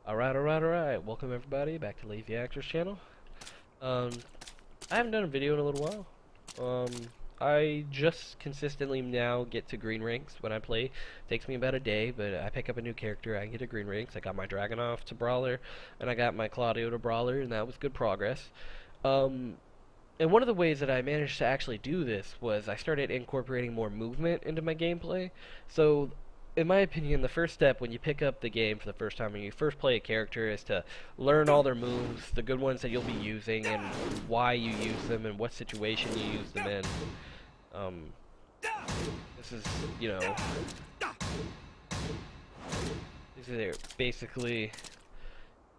Alright. Welcome everybody back to Lazy Actors channel. Um, I haven't done a video in a little while. I just consistently now get to green ranks when I play. Takes me about a day, but I pick up a new character, I get to green ranks. I got my Dragunov to Brawler, and I got my Claudio to Brawler, and that was good progress. Um, and one of the ways that I managed to actually do this was I started incorporating more movement into my gameplay. So, in my opinion, the first step when you pick up the game for the first time, when you first play a character, is to learn all their moves, the good ones that you'll be using, and why you use them, and what situation you use them in. Um, this is, you know, this is basically,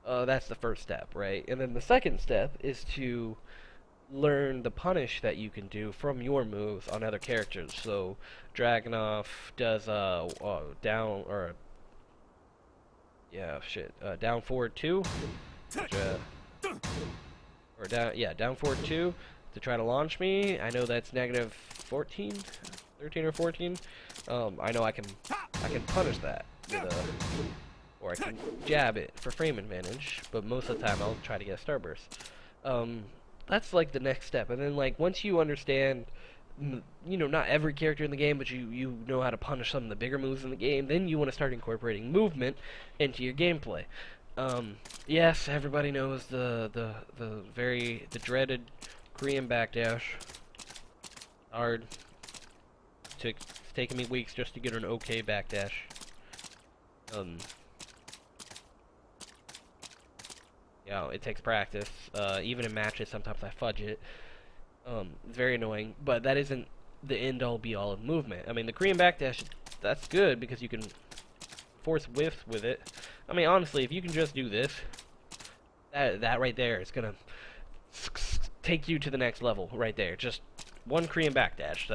that's the first step, right? And then the second step is to learn the punish that you can do from your moves on other characters. So Dragunov does down or down forward 2, which, or down forward 2 to try to launch me. I know that's negative 14, 13 or 14. I know I can punish that with a, or I can jab it for frame advantage, but most of the time I'll try to get a starburst. That's like the next step, and then like once you understand, you know, not every character in the game, but you know how to punish some of the bigger moves in the game, then you want to start incorporating movement into your gameplay. Yes, everybody knows the dreaded Korean backdash. Hard. It's taken me weeks just to get an okay backdash. You know, it takes practice. Even in matches, sometimes I fudge it. It's very annoying, but that isn't the end-all be-all of movement. I mean, the Korean backdash, that's good because you can force whiffs with it. I mean, honestly, if you can just do this, that right there is gonna take you to the next level right there. Just one Korean backdash.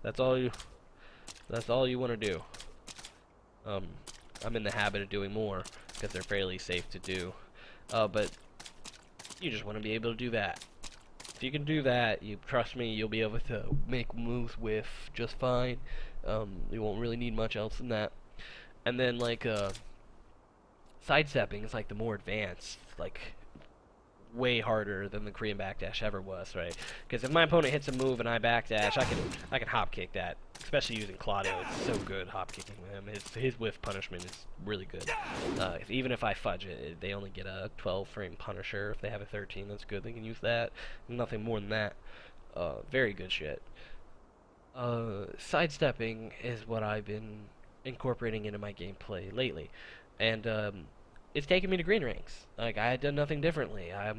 That's all you want to do. I'm in the habit of doing more because they're fairly safe to do. But you just want to be able to do that. If you can do that, you trust me, you'll be able to make moves with just fine. You won't really need much else than that. And then like sidestepping is like the more advanced, like way harder than the Korean backdash ever was, right? Because if my opponent hits a move and I backdash, I can hop kick that. Especially using Claudio, it's so good hop kicking him. His whiff punishment is really good. Even if I fudge it, they only get a 12 frame punisher. If they have a 13, that's good. They can use that. Nothing more than that. Very good shit. Sidestepping is what I've been incorporating into my gameplay lately, and it's taken me to green ranks. Like, I had done nothing differently. I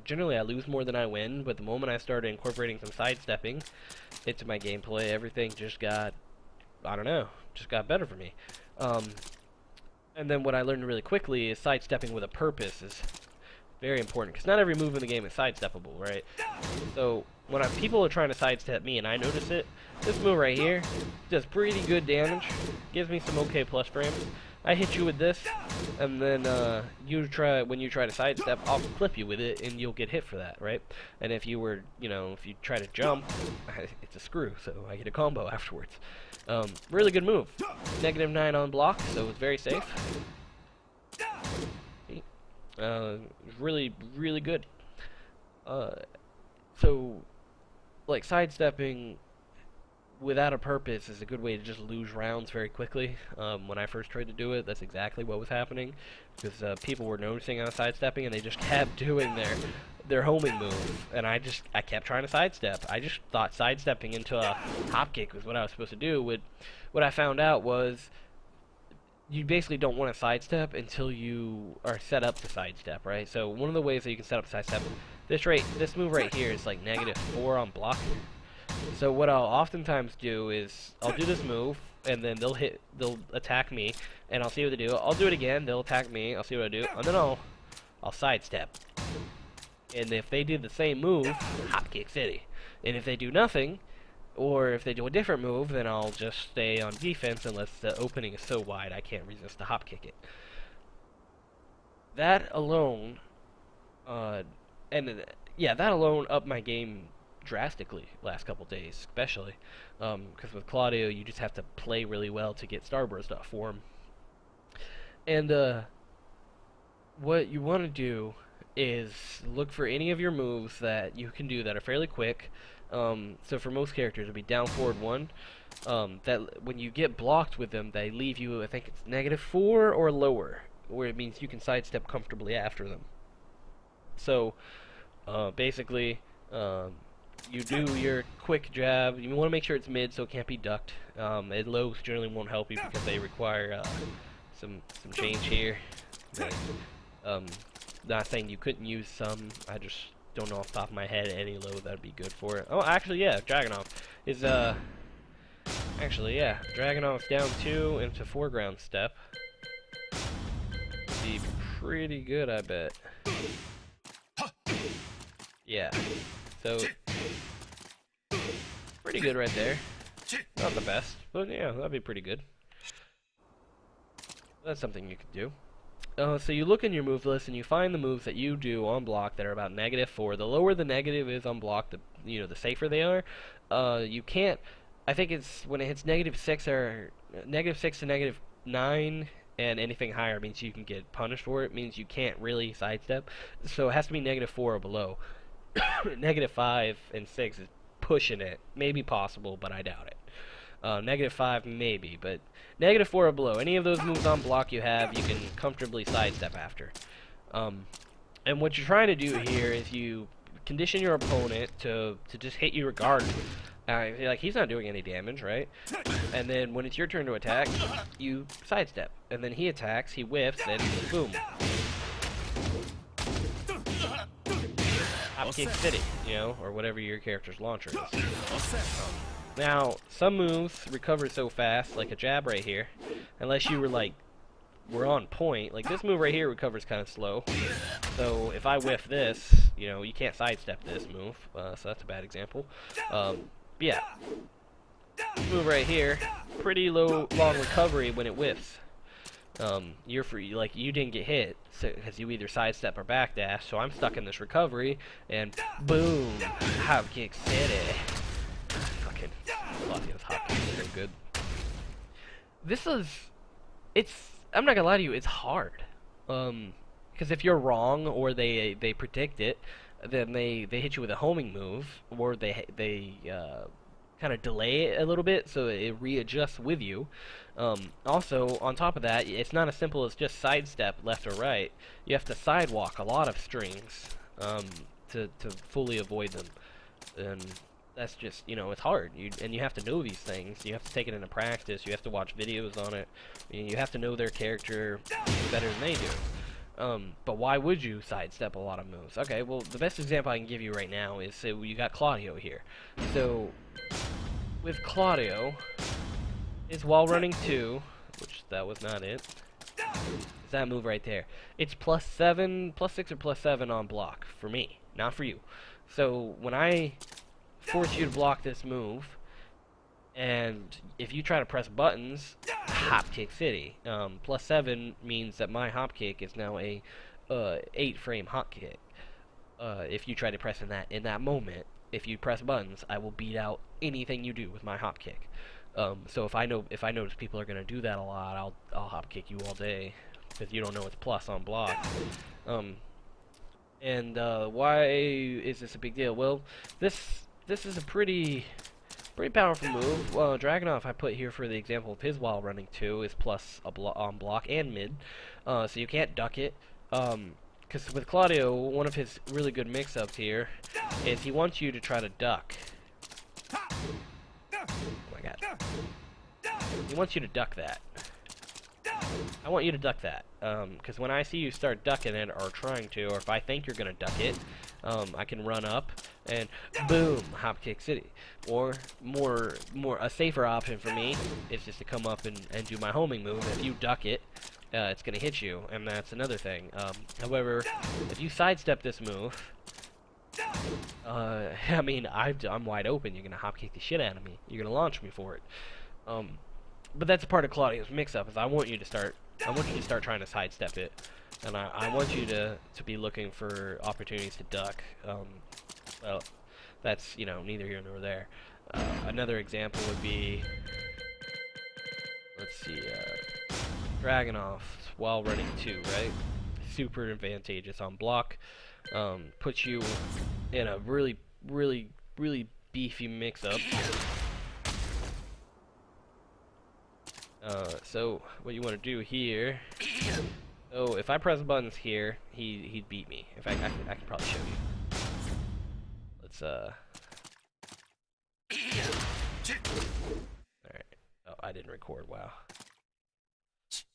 generally I lose more than I win, but the moment I started incorporating some sidestepping into my gameplay, everything just got, I don't know, just got better for me. And then what I learned really quickly is sidestepping with a purpose is very important, because not every move in the game is sidesteppable, right? So when people are trying to sidestep me and I notice it, this move right here does pretty good damage, gives me some okay plus frames. I hit you with this, and then when you try to sidestep, I'll clip you with it, and you'll get hit for that, right? And if you try to jump, it's a screw, so I get a combo afterwards. Really good move. -9 on block, so it's very safe. Really, really good. So, like, sidestepping without a purpose is a good way to just lose rounds very quickly. When I first tried to do it, that's exactly what was happening, because people were noticing I was sidestepping and they just kept doing their homing move, and I kept trying to sidestep. I just thought sidestepping into a hop kick was what I was supposed to do. What I found out was you basically don't want to sidestep until you are set up to sidestep, right? So one of the ways that you can set up to sidestep, this move right here is like -4 on block. So what I'll oftentimes do is I'll do this move, and then they'll attack me, and I'll see what they do. I'll do it again, they'll attack me, I'll see what I do, and then I'll sidestep. And if they do the same move, hop kick city. And if they do nothing, or if they do a different move, then I'll just stay on defense unless the opening is so wide I can't resist to hop kick it. That alone, that alone upped my game drastically last couple days, especially because with Claudio you just have to play really well to get Starburst up for him. And what you want to do is look for any of your moves that you can do that are fairly quick. So for most characters, it'll be down forward one. That when you get blocked with them, they leave you, I think it's -4 or lower, where it means you can sidestep comfortably after them. So basically, um, you do your quick jab. You want to make sure it's mid, so it can't be ducked. And lows generally won't help you because they require some change here. But, um, not saying you couldn't use some. I just don't know off the top of my head any low that'd be good for it. Oh, actually, yeah, Dragunov is actually, yeah, Dragunov's down 2 into foreground step. Be pretty good, I bet. Yeah, so pretty good right there. Not the best, but yeah, that'd be pretty good. That's something you could do. So you look in your move list and you find the moves that you do on block that are about -4. The lower the negative is on block, the safer they are. You can't. I think it's when it hits -6 or -6 to -9, and anything higher means you can get punished for it. Means you can't really sidestep. So it has to be -4 or below. -5 and 6 is pushing it. Maybe possible, but I doubt it. -5 maybe, but -4 or below. Any of those moves on block you have, you can comfortably sidestep after. And what you're trying to do here is you condition your opponent to just hit you regardless. Like, he's not doing any damage, right? And then when it's your turn to attack, you sidestep. And then he attacks, he whiffs, and boom. Hopkick City, or whatever your character's launcher is. Now, some moves recover so fast, like a jab right here, unless you were on point. Like, this move right here recovers kind of slow. So, if I whiff this, you can't sidestep this move, so that's a bad example. Yeah. This move right here, pretty long recovery when it whiffs. You're free, like, you didn't get hit, because you either sidestep or backdash, so I'm stuck in this recovery, and boom, Hopkick City. Fucking Claudio's Hopkick is so good. I'm not gonna lie to you, it's hard. Because if you're wrong, or they predict it, then they hit you with a homing move, or they kind of delay it a little bit so it readjusts with you. Also, on top of that, it's not as simple as just sidestep left or right. You have to sidewalk a lot of strings to fully avoid them. And that's just, it's hard. And you have to know these things. You have to take it into practice. You have to watch videos on it. You have to know their character better than they do. But why would you sidestep a lot of moves? Okay, well, the best example I can give you right now is, say, you got Claudio here. So, with Claudio, his wall running 2, which that was not it, is that move right there. It's +7, +6 or +7 on block, for me, not for you. So, when I force you to block this move, and if you try to press buttons, Hopkick City. +7 means that my hopkick is now a 8-frame hopkick. If you try to press in that moment, if you press buttons, I will beat out anything you do with my hopkick. So if I notice people are gonna do that a lot, I'll hopkick you all day because you don't know it's plus on block. Why is this a big deal? Well, this is a pretty powerful move. Dragunov I put here for the example of his while running 2 is plus on block and mid, so you can't duck it. Because with Claudio, one of his really good mix-ups here is he wants you to try to duck. Oh my god. He wants you to duck that. I want you to duck that, because when I see you start ducking it, or trying to, or if I think you're going to duck it, I can run up, and boom, Hopkick City. Or, a safer option for me is just to come up and do my homing move. If you duck it, it's going to hit you, and that's another thing. However, if you sidestep this move, I mean, I'm wide open. You're going to hopkick the shit out of me. You're going to launch me for it. But that's a part of Claudio's mix-up, is I want you to start trying to sidestep it, and I want you to be looking for opportunities to duck. Well, that's, neither here nor there. Another example would be, let's see, Dragunov's while running 2, right? Super advantageous on block. Puts you in a really, really, really beefy mix-up. So what you want to do here, so if I press buttons here, he'd beat me. In fact, I can probably show you. Let's alright. Oh, I didn't record, wow.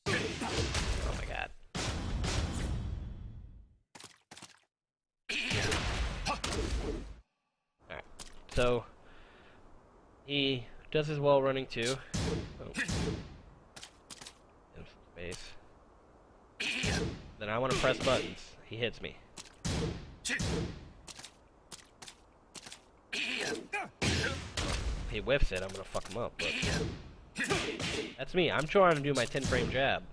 Oh my god. Alright, so he does his wall running too. Oh. Space. Then I want to press buttons. He hits me. He whiffs it, I'm gonna fuck him up, but that's me. I'm trying to do my 10-frame jab.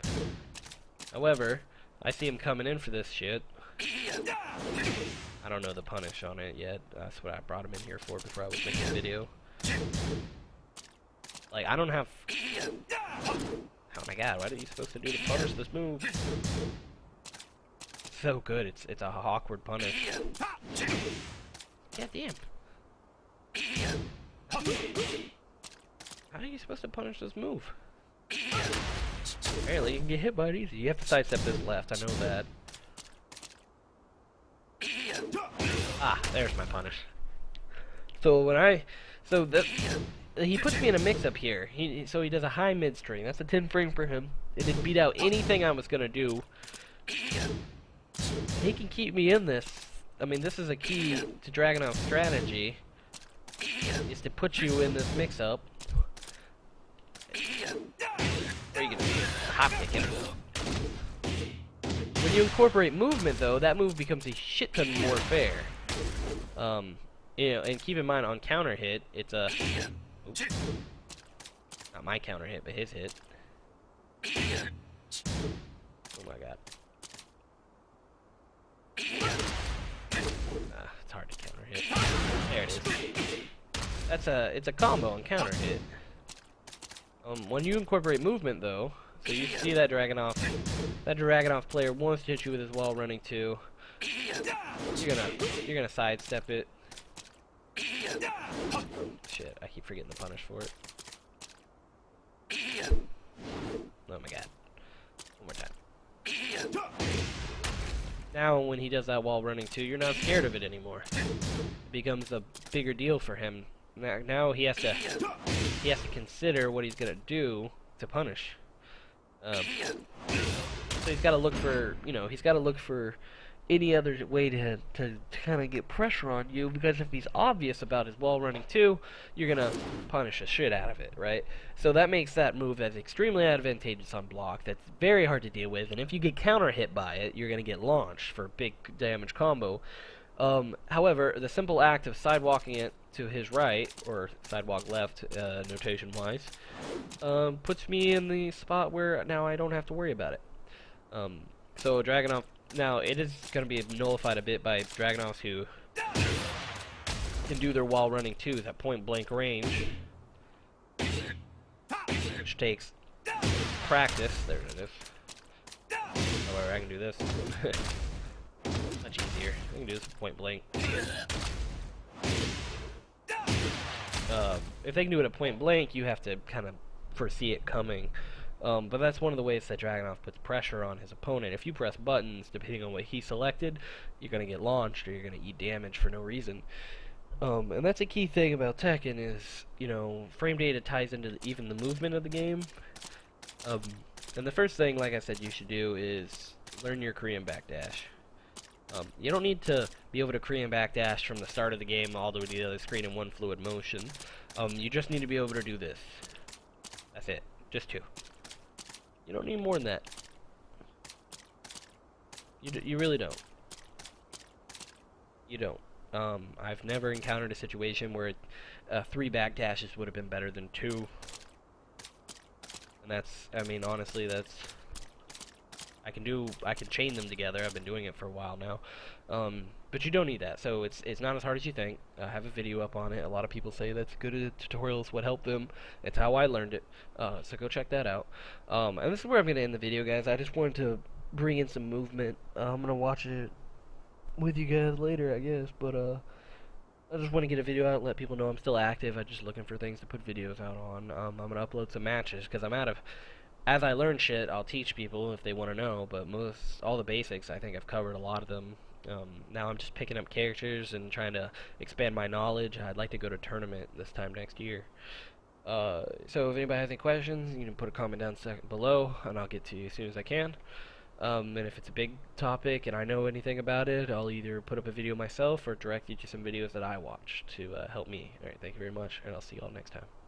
However, I see him coming in for this shit. I don't know the punish on it yet. That's what I brought him in here for before I was making a video. Like, I don't have... Oh my god, why are you supposed to do to punish this move? It's so good, it's a awkward punish. God damn. How are you supposed to punish this move? Apparently you can get hit by it easy. You have to sidestep this left, I know that. Ah, there's my punish. So he puts me in a mix-up here. So he does a high mid-string. That's a 10 frame for him. It didn't beat out anything I was gonna do. He can keep me in this. I mean, this is a key to Dragunov's strategy, is to put you in this mix-up. Or you can hop kick him. When you incorporate movement, though, that move becomes a shit ton more fair. You know, and keep in mind on counter hit, it's a... Oops. Not my counter hit, but his hit. Oh my god. It's hard to counter hit. There it is. It's a combo on counter hit. When you incorporate movement, though, so you see that Dragunov player wants to hit you with his wall running too. You're gonna sidestep it. Shit, I keep forgetting the punish for it. Oh my god. One more time. Now when he does that wall running too, you're not scared of it anymore. It becomes a bigger deal for him. Now he has to consider what he's gonna do to punish. So he's got to look for, he's got to look for any other way to kind of get pressure on you, because if he's obvious about his wall running too, you're gonna punish the shit out of it, right? So that makes that move that's extremely advantageous on block, that's very hard to deal with, and if you get counter hit by it, you're gonna get launched for a big damage combo. However, the simple act of sidewalking it to his right, or sidewalk left, notation-wise, puts me in the spot where now I don't have to worry about it. So Dragunov, now it is going to be nullified a bit by Dragunovs who can do their wall running too at point blank range, which takes practice. There it is. However, I can do this. Much easier. I can do this point blank. If they can do it at point blank, you have to kind of foresee it coming. But that's one of the ways that Dragunov puts pressure on his opponent. If you press buttons, depending on what he selected, you're going to get launched or you're going to eat damage for no reason. And that's a key thing about Tekken is, frame data ties into even the movement of the game. And the first thing, like I said, you should do is learn your Korean backdash. You don't need to be able to Korean backdash from the start of the game all the way to the other screen in one fluid motion. You just need to be able to do this. That's it. Just two. You don't need more than that. You really don't. You don't. I've never encountered a situation where 3 backdashes would have been better than 2. And that's, I mean, honestly, that's I can chain them together. I've been doing it for a while now. But you don't need that. So it's not as hard as you think. I have a video up on it. A lot of people say that's good at tutorials, what helped them. It's how I learned it. So go check that out. And this is where I'm gonna end the video, guys. I just wanted to bring in some movement. I'm gonna watch it with you guys later, I guess. But I just want to get a video out and let people know I'm still active. I'm just looking for things to put videos out on. I'm gonna upload some matches because I'm out of. As I learn shit, I'll teach people if they want to know. But all the basics, I think I've covered a lot of them. Now I'm just picking up characters and trying to expand my knowledge. I'd like to go to a tournament this time next year. So if anybody has any questions, you can put a comment down below, and I'll get to you as soon as I can. And if it's a big topic and I know anything about it, I'll either put up a video myself or direct you to some videos that I watch to help me. Alright, thank you very much, and I'll see you all next time.